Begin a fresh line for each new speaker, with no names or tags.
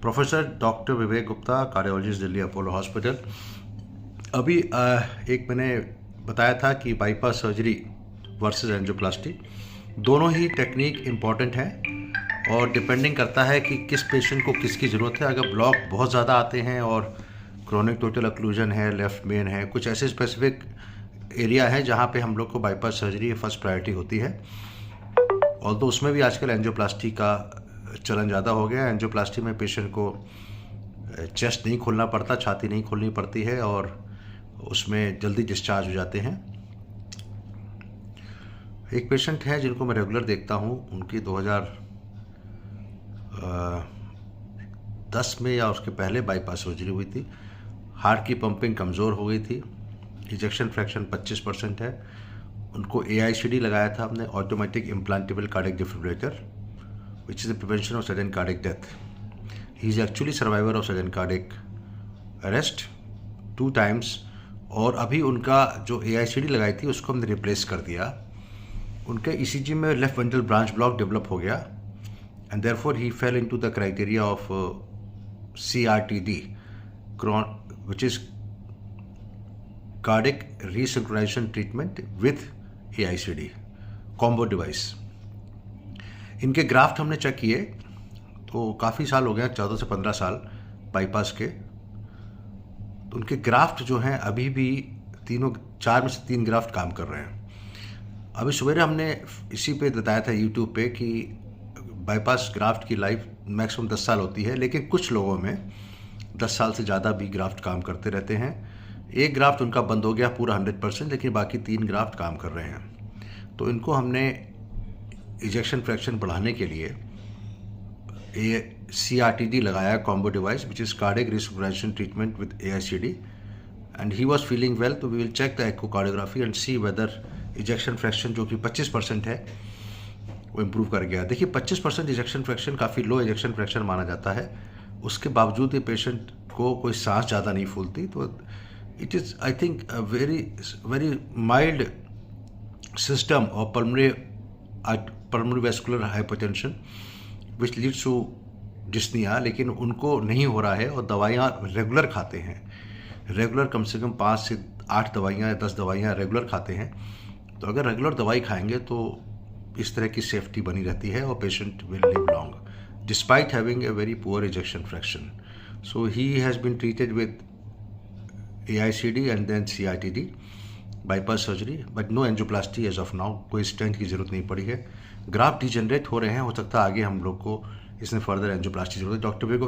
Professor doctor Vivek Gupta, cardiologist, Delhi Apollo hospital. अभी एक मैंने बताया था कि बाईपास सर्जरी वर्सेस एंजियोप्लास्टी दोनों ही टेक्निक इम्पॉर्टेंट हैं और डिपेंडिंग करता है कि किस पेशेंट को किसकी ज़रूरत है। अगर ब्लॉक बहुत ज़्यादा आते हैं और क्रोनिक टोटल अक्लूजन है, लेफ्ट मेन है, कुछ ऐसे स्पेसिफिक एरिया है जहाँ पे हम लोग को बाईपास सर्जरी फर्स्ट प्रायोरिटी होती है। और तो उसमें भी आजकल एंजियोप्लास्टी का चलन ज़्यादा हो गया है। एंजियोप्लास्टी में पेशेंट को चेस्ट नहीं खोलना पड़ता, छाती नहीं खोलनी पड़ती है और उसमें जल्दी डिस्चार्ज हो जाते हैं। एक पेशेंट है जिनको मैं रेगुलर देखता हूँ, उनकी 2010 में या उसके पहले बाईपास सर्जरी हुई थी। हार्ट की पंपिंग कमज़ोर हो गई थी, इजेक्शन फ्रैक्शन 25% है। उनको AICD लगाया था हमने, automatic implantable cardiac defibrillator, which is the prevention of sudden cardiac death. He is actually survivor of sudden cardiac arrest 2 times। और अभी उनका जो AICD लगाई थी उसको हमने रिप्लेस कर दिया। उनके ECG में left ventral branch block develop हो गया and therefore he fail into the criteria of CRTD, which is cardiac resynchronization treatment with AICD combo device. इनके ग्राफ्ट हमने चेक किए तो काफ़ी साल हो गए, 14 से 15 साल बाईपास के। तो उनके ग्राफ्ट जो हैं अभी भी 4 में से 3 ग्राफ्ट काम कर रहे हैं। अभी सवेरे हमने इसी पे बताया था यूट्यूब पे कि बाईपास ग्राफ्ट की लाइफ मैक्सिमम 10 साल होती है, लेकिन कुछ लोगों में 10 साल से ज़्यादा भी ग्राफ्ट काम करते रहते हैं। एक ग्राफ्ट उनका बंद हो गया पूरा 100%, लेकिन बाकी 3 ग्राफ्ट काम कर रहे हैं। तो इनको हमने इजेक्शन फ्रैक्शन बढ़ाने के लिए CRTD लगाया, combo device, which is cardiac resonation treatment with AICD, and he was feeling well. तो we will check the echocardiography and see whether ejection fraction जो कि 25% है वो इम्प्रूव कर गया। देखिए 25% इजेक्शन फ्रैक्शन काफ़ी लो इजेक्शन फ्रैक्शन माना जाता है, उसके बावजूद ये पेशेंट को कोई सांस ज़्यादा नहीं फूलती। तो it is I think a very mild system of pulmonary vascular hypertension which leads to dyspnoea, लेकिन उनको नहीं हो रहा है और दवाइयाँ रेगुलर खाते हैं। रेगुलर कम से कम 5 से 8 दवाइयाँ या 10 दवाइयाँ रेगुलर खाते हैं। तो अगर रेगुलर दवाई खाएंगे तो इस तरह की सेफ्टी बनी रहती है और patient will live long despite having a very poor ejection fraction. So he has been treated with AICD and then CRTD bypass surgery, but no angioplasty as of now. कोई स्टेंट की ज़रूरत नहीं पड़ी है। ग्राफ्ट डिजेनरेट हो रहे हैं, हो सकता है आगे हम लोग को इसमें फर्दर एंजियोप्लास्टी की जरूरत है। डॉक्टर विवेक